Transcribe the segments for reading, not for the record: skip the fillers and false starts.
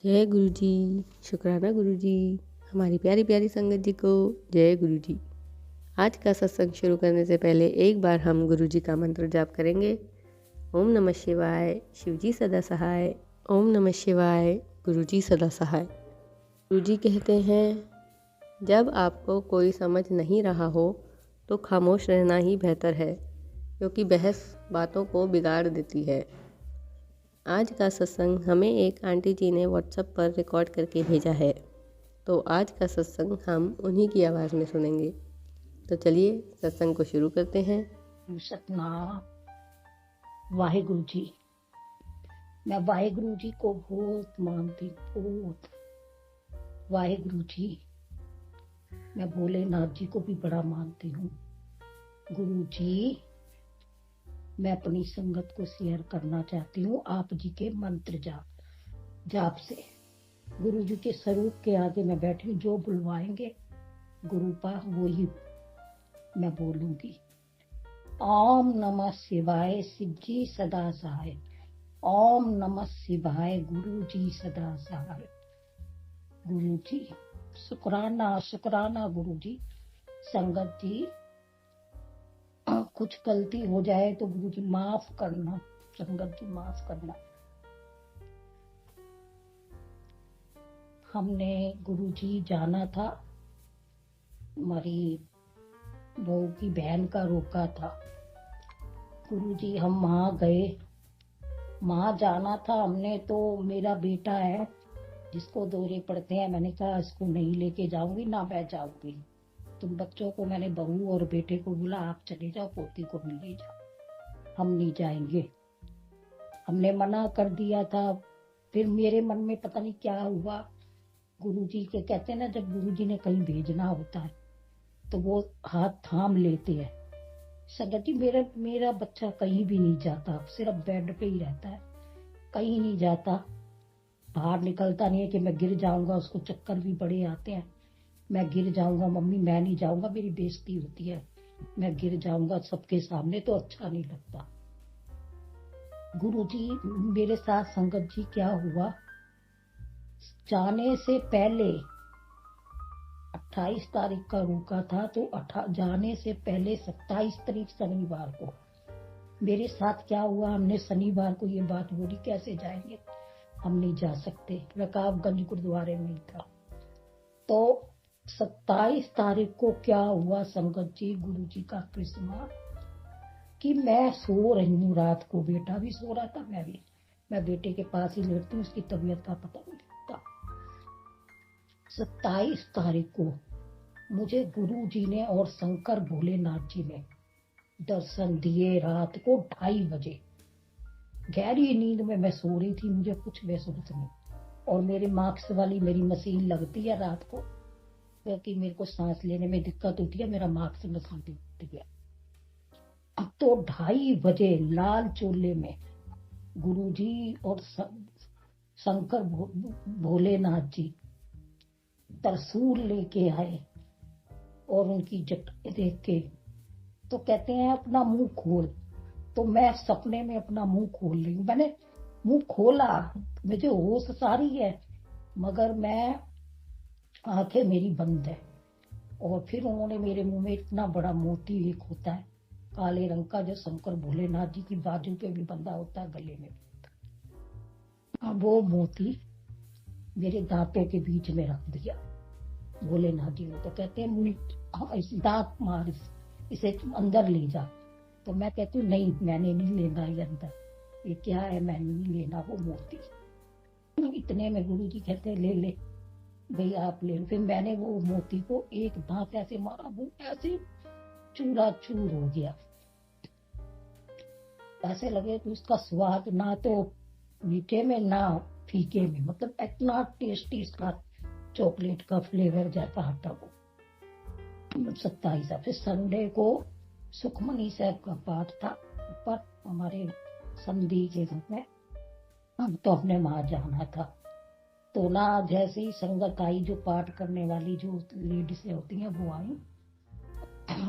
जय गुरु जी। शुक्राना गुरु जी। हमारी प्यारी प्यारी संगत जी को जय गुरु जी। आज का सत्संग शुरू करने से पहले एक बार हम गुरु जी का मंत्र जाप करेंगे। ओम नमः शिवाय, शिव जी सदा सहाय। ओम नमः शिवाय, गुरु जी सदा सहाय। गुरु जी कहते हैं, जब आपको कोई समझ नहीं रहा हो तो खामोश रहना ही बेहतर है, क्योंकि बहस बातों को बिगाड़ देती है। आज का सत्संग हमें एक आंटी जी ने व्हाट्सएप पर रिकॉर्ड करके भेजा है, तो आज का सत्संग हम उन्हीं की आवाज़ में सुनेंगे। तो चलिए सत्संग को शुरू करते हैं। सतनाम वाहेगुरु जी। मैं वाहेगुरु जी को बहुत मानती बहुत। वाहेगुरु जी, मैं भोलेनाथ जी को भी बड़ा मानती हूँ। गुरु जी, मैं अपनी संगत को शेयर करना चाहती हूँ आप जी के मंत्र जाप से। गुरु जी के स्वरूप के आगे मैं बैठी हूँ, जो बुलवाएंगे गुरु पा वो ही मैं बोलूंगी। ओम नमः शिवाय, शिव जी सदा सहाय। ओम नमः शिवाय, गुरु जी सदा सहाय। गुरु जी शुक्राना शुक्राना गुरु जी। संगत जी, कुछ गलती हो जाए तो गुरु जी माफ करना, संगत जी माफ करना। हमने गुरु जी जाना था, हमारी बहू की बहन का रोका था। गुरु जी हम वहाँ गए, वहाँ जाना था हमने। तो मेरा बेटा है जिसको दौरे पड़ते हैं, मैंने कहा इसको नहीं लेके जाऊंगी ना मैं जाऊंगी। तुम बच्चों को, मैंने बहू और बेटे को बोला आप चले जाओ, पोती को नहीं ले जाओ, हम नहीं जाएंगे। हमने मना कर दिया था। फिर मेरे मन में पता नहीं क्या हुआ, गुरु जी के कहते हैं ना, जब गुरु जी ने कहीं भेजना होता है तो वो हाथ थाम लेते हैं। संगत जी, मेरा बच्चा कहीं भी नहीं जाता, सिर्फ बेड पे ही रहता है, कहीं नहीं जाता, बाहर निकलता नहीं है कि मैं गिर जाऊंगा। उसको चक्कर भी बड़े आते हैं, मैं गिर जाऊंगा मम्मी, मैं नहीं जाऊंगा, मेरी बेइज्जती होती है, मैं गिर जाऊंगा सबके सामने तो अच्छा नहीं लगता। गुरु जी, मेरे साथ संगत जी क्या हुआ, जाने से पहले 28 तारीख का रोका था, तो जाने से पहले 27 तारीख शनिवार को मेरे साथ क्या हुआ, हमने शनिवार को ये बात बोली कैसे जाएंगे, हम नहीं जा सकते, रकाबगंज गुरुद्वारे में ही था। तो 27 तारीख को क्या हुआ संगत जी, गुरु जी का कृष्णा, कि मैं सो रही हूँ रात को, बेटा भी सो रहा था, मैं बेटे के पास ही लेटती हूँ, उसकी तबीयत का पता नहीं लगता। 27 तारीख को मुझे गुरु जी ने और शंकर भोलेनाथ जी ने दर्शन दिए रात को 2:30 बजे। गहरी नींद में मैं सो रही थी, मुझे कुछ महसूस नहीं। और मेरे मार्क्स वाली मेरी मशीन लगती है रात को, क्योंकि मेरे को सांस लेने में दिक्कत होती है, मेरा मार्क्स मशीन होती है। अब तो 2:30 बजे लाल चोले में गुरु जी और शंकर भोलेनाथ जी त्रिशूल लेके आए, और उनकी जटाएं देख के तो कहते हैं अपना मुंह खोल। तो मैं सपने में अपना मुंह खोल रही हूँ, मैंने मुंह खोला, मुझे होश सारी है, मगर मैं आंखें मेरी बंद है। और फिर उन्होंने मेरे मुंह में इतना बड़ा मोती एक होता है काले रंग का, जो शंकर भोलेनाथ जी की बाजू पे भी बंधा होता है, गले में। अब वो मोती मेरे दांतों के बीच में रख दिया भोलेनाथ जी ने। तो कहते हैं मुंह इस दांत मार, इसे अंदर ले जा। तो मैं कहती हूँ नहीं, मैंने नहीं लेना ये अंदर, ये क्या है, मैंने नहीं लेना वो मोती। इतने में गुरु जी कहते हैं ले ले भाई, आप ले लो। फिर मैंने वो मोती को एक दांत ऐसे मारा, वो ऐसे चूरा चूर हो गया, ऐसे लगे कि उसका स्वाद ना तो मीठे में ना फीके में, मतलब इतना टेस्टी इसका चॉकलेट का फ्लेवर जैसा हटा वो। 27 फिर संडे को सुखमनी साहब का पाठ था ऊपर हमारे संधि के घर में, हम तो अपने वहां जाना था। तो ना जैसे ही संगत आई, जो पाठ करने वाली जो लेडीज होती हैं वो आई,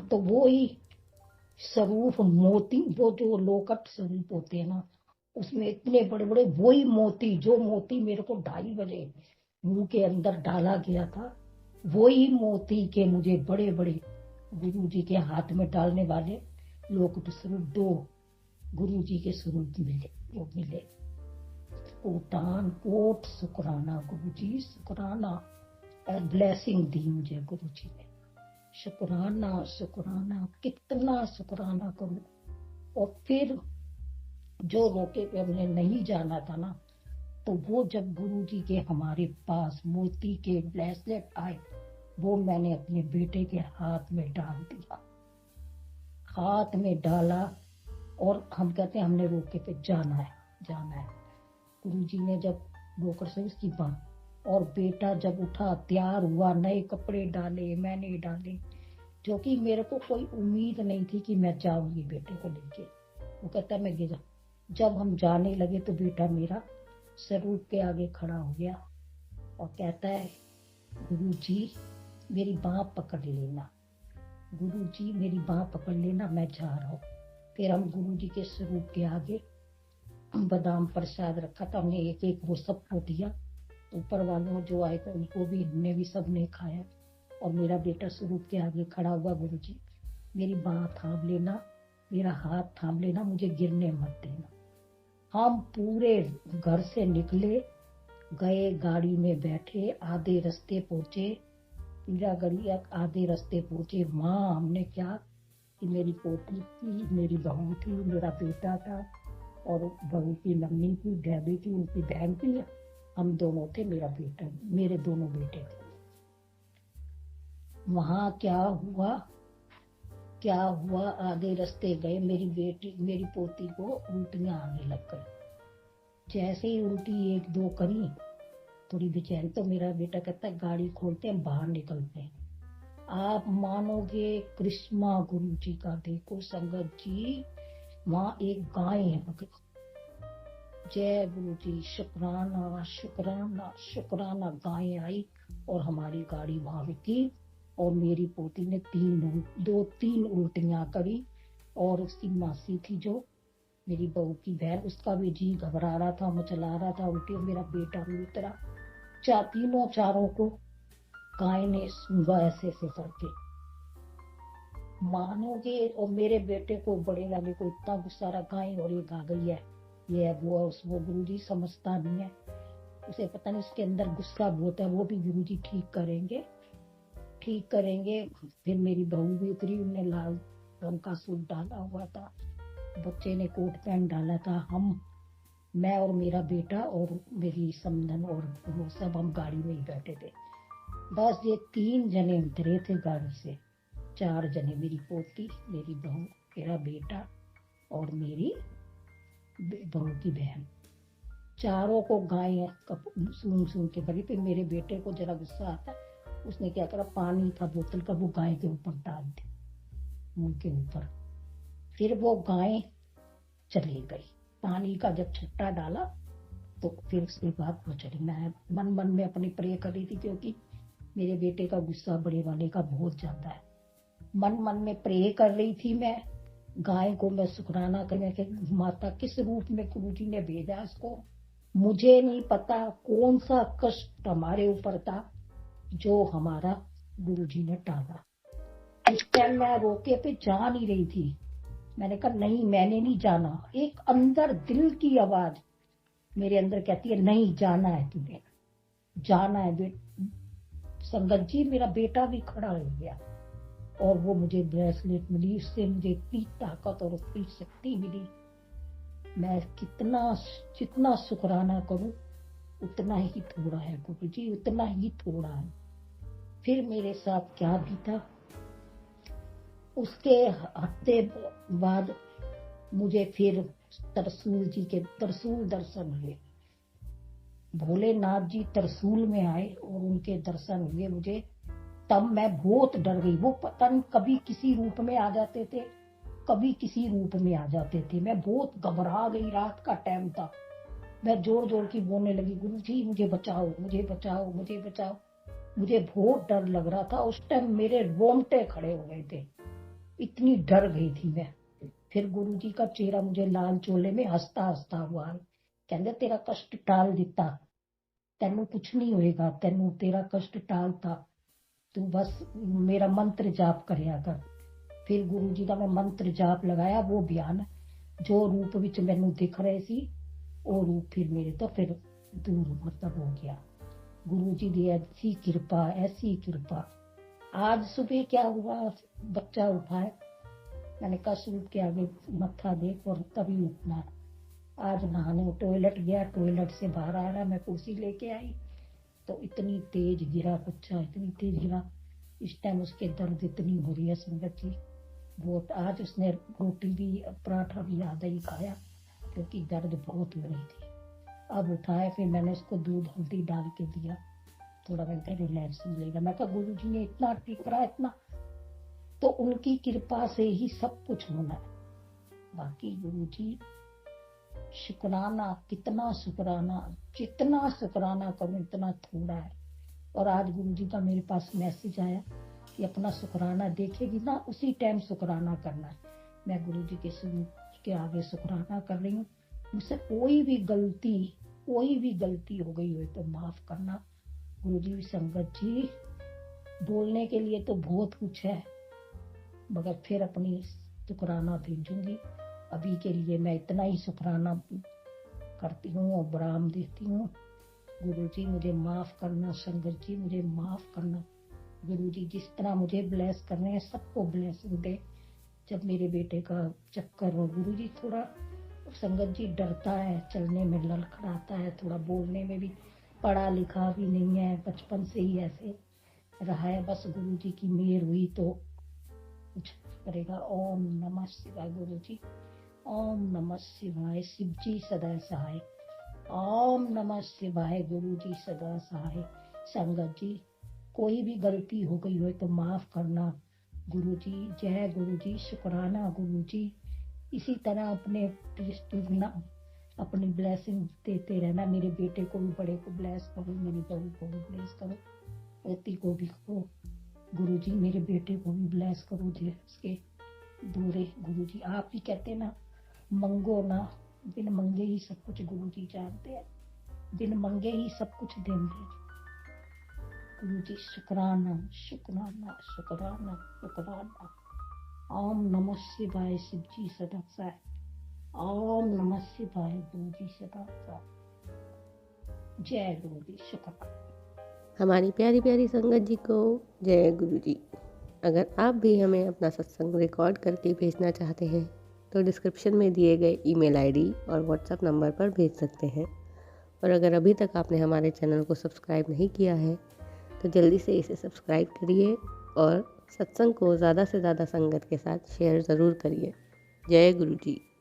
तो वो ही स्वरूप मोती, वो जो लोकट स्वरूप होते हैं ना, उसमें इतने बड़े बड़े वही मोती, जो मोती मेरे को 2:30 बजे मुंह के अंदर डाला गया था, वही मोती के मुझे बड़े बड़े गुरु जी के हाथ में डालने वाले लोग स्वरूप 2 गुरु जी के स्वरूप मिले, वो मिले। कोटान कोट शुक्राना गुरु जी, शुक्राना। ब्लेसिंग दी मुझे गुरु जी ने, शुक्राना शुक्राना, कितना शुक्राना करूं। और फिर जो रोके पे हमने नहीं जाना था ना, तो वो जब गुरु जी के हमारे पास मोती के ब्रेसलेट आए, वो मैंने अपने बेटे के हाथ में डाल दिया, हाथ में डाला। और हम कहते हैं हमने रोके पे जाना है, जाना है। गुरु जी ने जब रोकर से उसकी बात, और बेटा जब उठा, तैयार हुआ, नए कपड़े डाले, मैंने डाले, जो कि मेरे को कोई उम्मीद नहीं थी कि मैं जाऊंगी बेटे को लेके। वो कहता मैं गिरा। जब हम जाने लगे तो बेटा मेरा स्वरूप के आगे खड़ा हो गया और कहता है, गुरु जी मेरी बाह पकड़ लेना, गुरु जी मेरी बाह पकड़ लेना, मैं जा रहा हूँ। फिर हम गुरु जी के स्वरूप के आगे बादाम प्रसाद रखा था, हमने एक एक वो सबको दिया। ऊपर वालों जो आए थे उनको भी, हमने भी सबने खाया। और मेरा बेटा स्वरूप के आगे खड़ा हुआ, गुरु जी मेरी बाह थाम लेना, मेरा हाथ थाम लेना, मुझे गिरने मत देना। हम पूरे घर से निकले, गए, गाड़ी में बैठे, आधे रास्ते पहुंचे, पीरा गढ़िया आधे रास्ते पहुंचे। वहां हमने क्या कि मेरी पोती थी, मेरी बहू थी, मेरा बेटा था, और बहू की मम्मी थी, डैडी थी, उनकी बहन थी, हम दोनों थे, मेरा बेटा, मेरे दोनों बेटे थे। वहां क्या हुआ, आधे रास्ते गए, मेरी पोती को उल्टियां आने लग गई। जैसे ही उल्टी 1-2 करी, थोड़ी बेचैन, तो मेरा बेटा कहता है गाड़ी खोलते हैं, बाहर निकलते हैं। आप मानोगे, कृष्णा गुरु जी का देखो संगत जी, वहां एक गाय है। जय गुरु जी, शुक्राना शुक्राना शुक्राना। गाय आई और हमारी गाड़ी वहां रुकी, और मेरी पोती ने 2-3 उल्टियां करी। और उसकी मासी थी, जो मेरी बहू की बहन, उसका भी जी घबरा रहा था, मचला रहा था उल्टी। मेरा बेटा भी उतरा, चारों को गाय ने सूंघा ऐसे ऐसे करके, मानोगे। और मेरे बेटे को, बड़े वाले को इतना गुस्सा रहा, गाय और एक आ गई है, ये है वो है, वो गुरु जी समझता नहीं है, उसे पता नहीं उसके अंदर गुस्सा बहुत है, वो भी गुरु जी ठीक करेंगे। फिर मेरी बहू भी उतरी, उन्होंने लाल रंग का सूट डाला हुआ था, बच्चे ने कोट पैंट डाला था। मैं और मेरा बेटा और मेरी समधन और वो सब हम गाड़ी में ही बैठे थे। बस ये 3 जने उतरे थे गाड़ी से, 4 जने, मेरी पोती, मेरी बहू, मेरा बेटा और मेरी बहू की बहन। चारों को गाय सूंघ के करी। फिर मेरे बेटे को जरा गुस्सा आता, उसने क्या करा, पानी था बोतल का, वो गाय के ऊपर डाल दी, मुंह के ऊपर। फिर वो गाय चली गई। पानी का जब छट्टा डाला तो फिर उसके बाद वो चली। मैं मन में अपनी प्रे कर रही थी, क्योंकि मेरे बेटे का गुस्सा बड़े वाले का बहुत ज्यादा है। मन में प्रे कर रही थी मैं। गाय को मैं शुक्राना करने के, माता किस रूप में गुरु जी ने भेजा इसको, मुझे नहीं पता कौन सा कष्ट हमारे ऊपर था जो हमारा गुरु जी ने टाला। इस टाइम मैं रोके पे जा नहीं रही थी, मैंने कहा नहीं, मैंने नहीं जाना। एक अंदर दिल की आवाज मेरे अंदर कहती है, नहीं जाना है, तुझे जाना है। संगत जी मेरा बेटा भी खड़ा हो गया, और वो मुझे ब्रेसलेट मिली, उससे मुझे इतनी ताकत और इतनी शक्ति मिली। मैं जितना शुक्राना करूं उतना ही थोड़ा है गुरु जी, उतना ही थोड़ा है। फिर मेरे साथ क्या बीता, उसके हफ्ते बाद मुझे फिर तरसूल जी के तरसूल दर्शन हुए। भोलेनाथ जी तरसूल में आए और उनके दर्शन हुए मुझे। तब मैं बहुत डर गई। वो पता नहीं कभी किसी रूप में आ जाते थे, कभी किसी रूप में आ जाते थे। मैं बहुत घबरा गई, रात का टाइम था। मैं जोर जोर की बोलने लगी, गुरु जी मुझे बचाओ, मुझे बचाओ, मुझे बचाओ। मुझे बहुत डर लग रहा था। उस टाइम मेरे रोंगटे खड़े हो गए थे, इतनी डर गई थी मैं। फिर गुरु जी का चेहरा मुझे लाल चोले में हंसता हंसता हुआ कहते तेरा कष्ट टाल दिता, तेनू कुछ नहीं होएगा, तेनू तेरा कष्ट टालता, तू बस मेरा मंत्र जाप करया कर। फिर गुरु जी का मैं मंत्र जाप लगाया, वो बयान जो रूप विच मैनू दिख रहे सी वो रूप फिर मेरे तो फिर दूर मतलब हो गया। गुरु जी की ऐसी कृपा। आज सुबह क्या हुआ, बच्चा उठा है, मैंने कहा सूट के आगे मत्था देख और तभी उठना। आज नहाने टॉयलेट गया, टॉयलेट से बाहर आ रहा, मैं कुर्सी लेके आई तो इतनी तेज गिरा बच्चा, इतनी तेज गिरा। इस टाइम उसके दर्द इतनी हो रही है संगत जी बहुत। आज उसने रोटी भी पराठा भी आधा ही खाया क्योंकि दर्द बहुत हो रही थी। अब उठाया, फिर मैंने उसको दूध हल्दी डाल के दिया, थोड़ा मैं रिलैक्स मिलेगा। मैं कहा गुरु जी ने इतना ठीक रहा, इतना तो उनकी कृपा से ही सब कुछ होना है। बाकी गुरु जी शुक्राना, कितना शुक्राना, जितना शुक्राना करूं इतना थोड़ा है। और आज गुरु जी का मेरे पास मैसेज आया कि अपना शुक्राना देखेगी ना उसी टाइम शुक्राना करना है। मैं गुरु जी के आगे शुक्राना कर रही हूँ। मुझसे कोई भी गलती हो गई हो तो माफ करना। गुरु जी संगत जी बोलने के लिए तो बहुत कुछ है, मगर फिर अपनी शुक्राना भेजूंगी। अभी के लिए मैं इतना ही शुक्राना करती हूँ और विराम देती हूँ। गुरु जी मुझे माफ करना, संगत जी मुझे माफ करना। गुरु जी जिस तरह मुझे ब्लेस करने हैं सबको ब्लेसिंग दे। जब मेरे बेटे का चक्कर हो, गुरु जी थोड़ा संगत जी डरता है, चलने में लड़खड़ाता है, थोड़ा बोलने में भी, पढ़ा लिखा भी नहीं है, बचपन से ही ऐसे रहा है। बस गुरु जी की मेहर हुई तो कुछ करेगा। ओम नमः शिवाय गुरु जी, ओम नमः शिवाय, शिव जी सदा सहाय। ओम नमः शिवाय, गुरु जी सदा सहाय। संगत जी कोई भी गलती हो गई हो तो माफ करना गुरु जी। जय गुरु जी, शुक्राना गुरु जी। इसी तरह अपनी ब्लेसिंग देते रहना। मेरे बेटे को भी बड़े को ब्लेस करो, मेरी बहू को भी ब्लेस करो, पोती को भी करो। गुरु जी मेरे बेटे को भी ब्लेस करो जी, उसके दूरे। गुरु जी आप ही कहते ना मंगो ना, बिन मंगे ही सब कुछ गुरु जी जानते हैं, बिन मंगे ही सब कुछ देंगे। गुरु जी शुक्राना शुक्राना शुक्राना शुक्राना। ओम नमः शिवाय, शिव जी सदा सहाय। ओम नमः शिवाय, गुरु जी सदा सहाय। जय गुरु जी, शुक्राना। हमारी प्यारी प्यारी संगत जी को जय गुरु जी। अगर आप भी हमें अपना सत्संग रिकॉर्ड करके भेजना चाहते हैं तो डिस्क्रिप्शन में दिए गए ईमेल आईडी और व्हाट्सएप नंबर पर भेज सकते हैं। और अगर अभी तक आपने हमारे चैनल को सब्सक्राइब नहीं किया है तो जल्दी से इसे सब्सक्राइब करिए और सत्संग को ज़्यादा से ज़्यादा संगत के साथ शेयर ज़रूर करिए। जय गुरु जी।